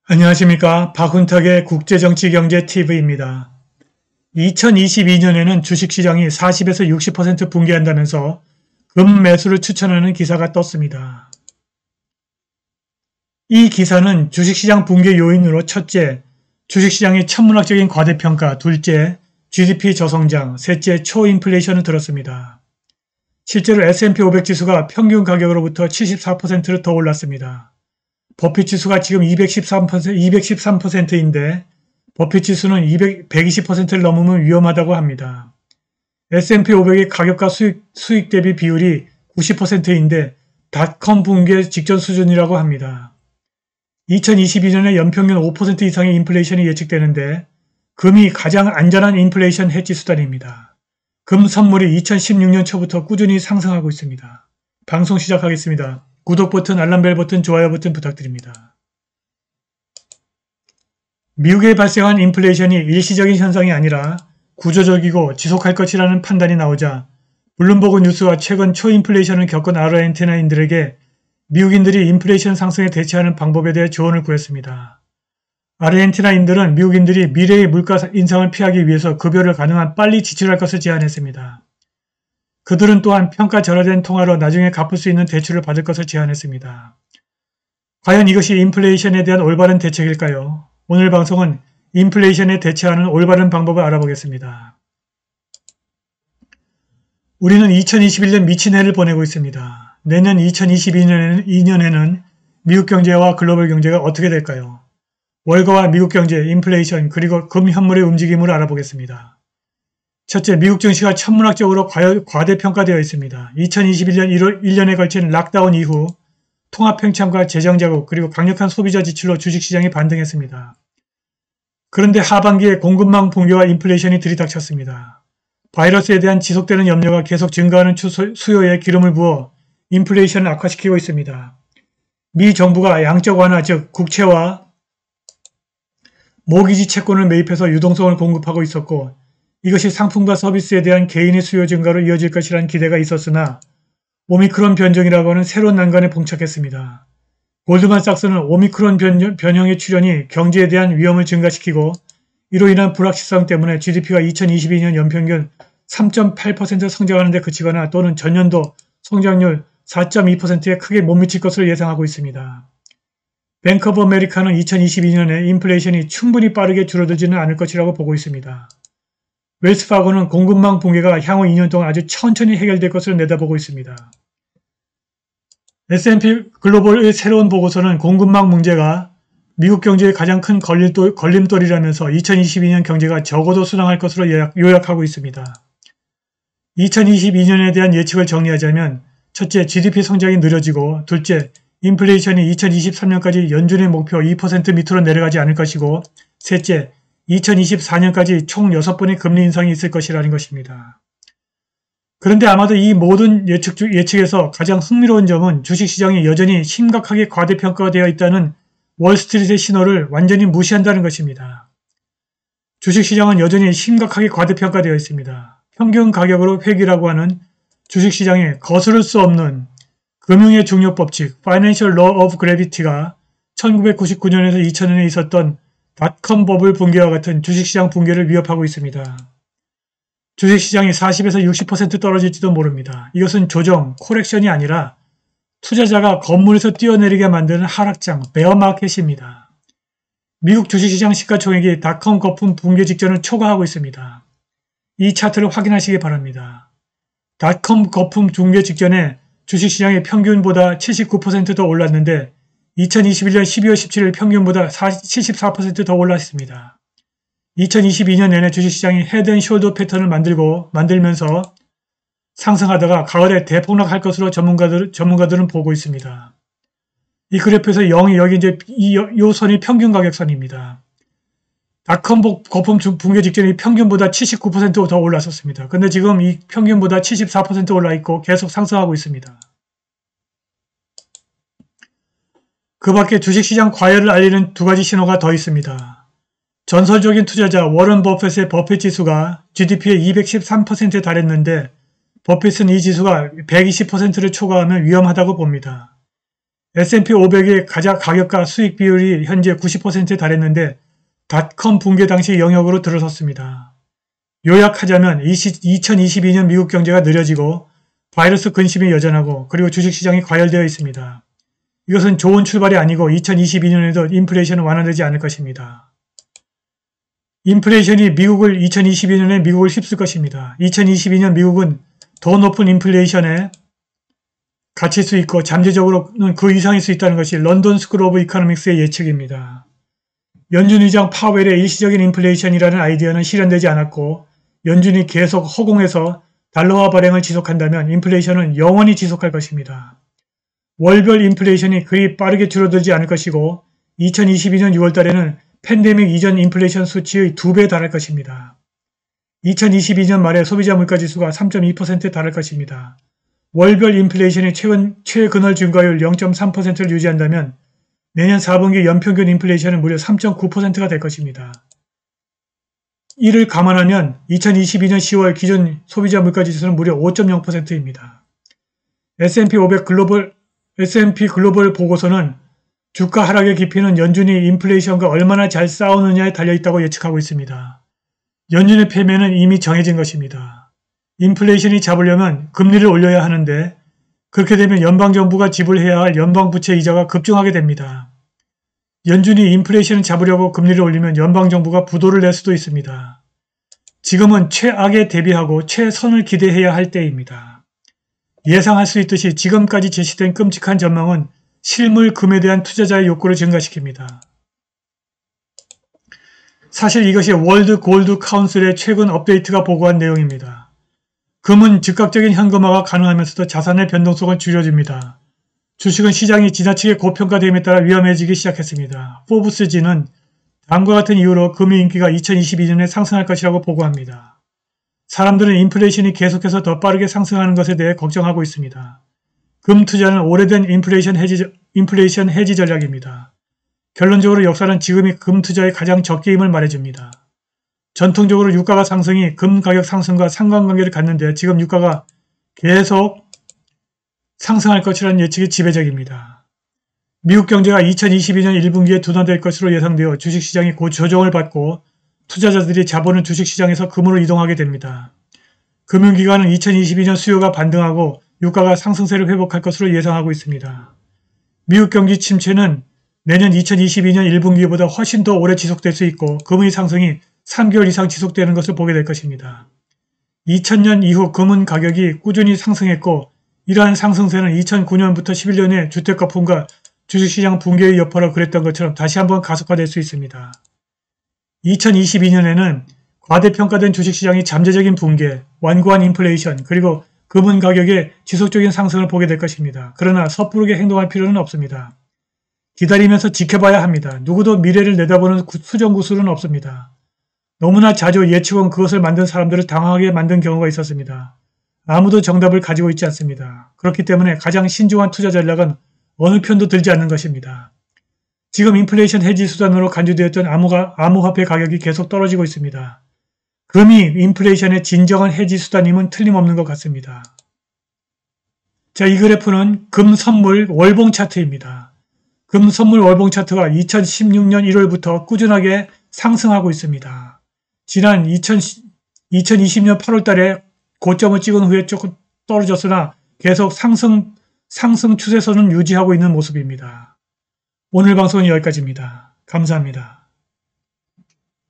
안녕하십니까. 박훈탁의 국제정치경제TV입니다. 2022년에는 주식시장이 40에서 60% 붕괴한다면서 급매수를 추천하는 기사가 떴습니다. 이 기사는 주식시장 붕괴 요인으로 첫째, 주식시장의 천문학적인 과대평가, 둘째, GDP 저성장, 셋째, 초인플레이션을 들었습니다. 실제로 S&P 500 지수가 평균 가격으로부터 74%를 더 올랐습니다. 버핏 지수가 지금 213%인데 버핏 지수는 120%를 넘으면 위험하다고 합니다. S&P 500의 가격과 수익 대비 비율이 90%인데 닷컴 붕괴 직전 수준이라고 합니다. 2022년에 연평균 5% 이상의 인플레이션이 예측되는데 금이 가장 안전한 인플레이션 해지 수단입니다. 금 선물이 2016년 초부터 꾸준히 상승하고 있습니다. 방송 시작하겠습니다. 구독 버튼, 알람벨 버튼, 좋아요 버튼 부탁드립니다. 미국에 발생한 인플레이션이 일시적인 현상이 아니라 구조적이고 지속할 것이라는 판단이 나오자 블룸버그 뉴스와 최근 초인플레이션을 겪은 아르헨티나인들에게 미국인들이 인플레이션 상승에 대처하는 방법에 대해 조언을 구했습니다. 아르헨티나인들은 미국인들이 미래의 물가 인상을 피하기 위해서 급여를 가능한 빨리 지출할 것을 제안했습니다. 그들은 또한 평가절하된 통화로 나중에 갚을 수 있는 대출을 받을 것을 제안했습니다. 과연 이것이 인플레이션에 대한 올바른 대책일까요? 오늘 방송은 인플레이션에 대처하는 올바른 방법을 알아보겠습니다. 우리는 2021년 미친 해를 보내고 있습니다. 내년 2022년에는 미국 경제와 글로벌 경제가 어떻게 될까요? 월가와 미국 경제, 인플레이션, 그리고 금 현물의 움직임을 알아보겠습니다. 첫째, 미국 증시가 천문학적으로 과대평가되어 있습니다. 2021년 1년에 걸친 락다운 이후 통합팽창과 재정자국 그리고 강력한 소비자 지출로 주식시장이 반등했습니다. 그런데 하반기에 공급망 붕괴와 인플레이션이 들이닥쳤습니다. 바이러스에 대한 지속되는 염려가 계속 증가하는 수요에 기름을 부어 인플레이션을 악화시키고 있습니다. 미 정부가 양적 완화, 즉 국채와 모기지 채권을 매입해서 유동성을 공급하고 있었고 이것이 상품과 서비스에 대한 개인의 수요 증가로 이어질 것이라는 기대가 있었으나 오미크론 변종이라고 하는 새로운 난관에 봉착했습니다. 골드만삭스는 오미크론 변형의 출현이 경제에 대한 위험을 증가시키고 이로 인한 불확실성 때문에 GDP가 2022년 연평균 3.8% 성장하는 데 그치거나 또는 전년도 성장률 4.2%에 크게 못 미칠 것으로 예상하고 있습니다. 뱅크 오브 아메리카는 2022년에 인플레이션이 충분히 빠르게 줄어들지는 않을 것이라고 보고 있습니다. 웰스파고는 공급망 붕괴가 향후 2년 동안 아주 천천히 해결될 것으로 내다보고 있습니다. S&P 글로벌의 새로운 보고서는 공급망 문제가 미국 경제의 가장 큰 걸림돌이라면서 2022년 경제가 적어도 순항할 것으로 요약하고 있습니다. 2022년에 대한 예측을 정리하자면 첫째, GDP 성장이 느려지고 둘째, 인플레이션이 2023년까지 연준의 목표 2% 밑으로 내려가지 않을 것이고 셋째, 2024년까지 총 6번의 금리 인상이 있을 것이라는 것입니다. 그런데 아마도 이 모든 예측에서 가장 흥미로운 점은 주식시장이 여전히 심각하게 과대평가되어 있다는 월스트리트의 신호를 완전히 무시한다는 것입니다. 주식시장은 여전히 심각하게 과대평가되어 있습니다. 평균 가격으로 회귀라고 하는 주식시장에 거스를 수 없는 금융의 중요 법칙, Financial Law of Gravity가 1999년에서 2000년에 있었던 닷컴 버블 붕괴와 같은 주식시장 붕괴를 위협하고 있습니다. 주식시장이 40에서 60% 떨어질지도 모릅니다. 이것은 조정, 코렉션이 아니라 투자자가 건물에서 뛰어내리게 만드는 하락장, 베어마켓입니다. 미국 주식시장 시가총액이 닷컴 거품 붕괴 직전을 초과하고 있습니다. 이 차트를 확인하시기 바랍니다. 닷컴 거품 붕괴 직전에 주식시장이 평균보다 79% 더 올랐는데 2021년 12월 17일 평균보다 74% 더 올랐습니다. 2022년 내내 주식시장이 헤드앤숄더 패턴을 만들면서 상승하다가 가을에 대폭락할 것으로 전문가들은 보고 있습니다. 이 그래프에서 여기 이제 이 선이 평균 가격선입니다. 닷컴 거품 붕괴 직전이 평균보다 79% 더 올랐었습니다. 근데 지금 이 평균보다 74% 올라 있고 계속 상승하고 있습니다. 그 밖에 주식시장 과열을 알리는 두 가지 신호가 더 있습니다. 전설적인 투자자 워런 버핏의 버핏 지수가 GDP의 213%에 달했는데 버핏은 이 지수가 120%를 초과하면 위험하다고 봅니다. S&P 500의 가격과 수익 비율이 현재 90%에 달했는데 닷컴 붕괴 당시 영역으로 들어섰습니다. 요약하자면 2022년 미국 경제가 느려지고 바이러스 근심이 여전하고 그리고 주식시장이 과열되어 있습니다. 이것은 좋은 출발이 아니고 2022년에도 인플레이션은 완화되지 않을 것입니다. 인플레이션이 2022년에 미국을 휩쓸 것입니다. 2022년 미국은 더 높은 인플레이션에 갇힐 수 있고 잠재적으로는 그 이상일 수 있다는 것이 런던 스쿨 오브 이코노믹스의 예측입니다. 연준 의장 파웰의 일시적인 인플레이션이라는 아이디어는 실현되지 않았고 연준이 계속 허공에서 달러화 발행을 지속한다면 인플레이션은 영원히 지속할 것입니다. 월별 인플레이션이 그리 빠르게 줄어들지 않을 것이고 2022년 6월 달에는 팬데믹 이전 인플레이션 수치의 2배에 달할 것입니다. 2022년 말에 소비자 물가지수가 3.2%에 달할 것입니다. 월별 인플레이션이 최근월 증가율 0.3%를 유지한다면 내년 4분기 연평균 인플레이션은 무려 3.9%가 될 것입니다. 이를 감안하면 2022년 10월 기준 소비자 물가지수는 무려 5.0%입니다. S&P 글로벌 보고서는 주가 하락의 깊이는 연준이 인플레이션과 얼마나 잘 싸우느냐에 달려있다고 예측하고 있습니다. 연준의 패배는 이미 정해진 것입니다. 인플레이션이 잡으려면 금리를 올려야 하는데 그렇게 되면 연방정부가 지불해야 할 연방부채 이자가 급증하게 됩니다. 연준이 인플레이션을 잡으려고 금리를 올리면 연방정부가 부도를 낼 수도 있습니다. 지금은 최악에 대비하고 최선을 기대해야 할 때입니다. 예상할 수 있듯이 지금까지 제시된 끔찍한 전망은 실물 금에 대한 투자자의 욕구를 증가시킵니다. 사실 이것이 월드 골드 카운슬의 최근 업데이트가 보고한 내용입니다. 금은 즉각적인 현금화가 가능하면서도 자산의 변동성을 줄여줍니다. 주식은 시장이 지나치게 고평가됨에 따라 위험해지기 시작했습니다. 포브스지는 다음과 같은 이유로 금의 인기가 2022년에 상승할 것이라고 보고합니다. 사람들은 인플레이션이 계속해서 더 빠르게 상승하는 것에 대해 걱정하고 있습니다. 금 투자는 오래된 인플레이션 해지 전략입니다. 결론적으로 역사는 지금이 금 투자의 가장 적기임을 말해줍니다. 전통적으로 유가가 상승이 금 가격 상승과 상관관계를 갖는데 지금 유가가 계속 상승할 것이라는 예측이 지배적입니다. 미국 경제가 2022년 1분기에 둔화될 것으로 예상되어 주식시장이 곧 조정을 받고 투자자들이 자본을 주식시장에서 금으로 이동하게 됩니다. 금융기관은 2022년 수요가 반등하고 유가가 상승세를 회복할 것으로 예상하고 있습니다. 미국 경기 침체는 내년 2022년 1분기보다 훨씬 더 오래 지속될 수 있고 금의 상승이 3개월 이상 지속되는 것을 보게 될 것입니다. 2000년 이후 금은 가격이 꾸준히 상승했고 이러한 상승세는 2009년부터 11년에 주택거품과 주식시장 붕괴의 여파로 그랬던 것처럼 다시 한번 가속화될 수 있습니다. 2022년에는 과대평가된 주식시장이 잠재적인 붕괴, 완고한 인플레이션, 그리고 금은 가격의 지속적인 상승을 보게 될 것입니다. 그러나 섣부르게 행동할 필요는 없습니다. 기다리면서 지켜봐야 합니다. 누구도 미래를 내다보는 수정구슬은 없습니다. 너무나 자주 예측은 그것을 만든 사람들을 당황하게 만든 경우가 있었습니다. 아무도 정답을 가지고 있지 않습니다. 그렇기 때문에 가장 신중한 투자 전략은 어느 편도 들지 않는 것입니다. 지금 인플레이션 해지 수단으로 간주되었던 암호화폐 가격이 계속 떨어지고 있습니다. 금이 인플레이션의 진정한 해지 수단임은 틀림없는 것 같습니다. 자, 이 그래프는 금 선물 월봉 차트입니다. 금 선물 월봉 차트가 2016년 1월부터 꾸준하게 상승하고 있습니다. 지난 2020년 8월 달에 고점을 찍은 후에 조금 떨어졌으나 계속 상승 추세선은 유지하고 있는 모습입니다. 오늘 방송은 여기까지입니다. 감사합니다.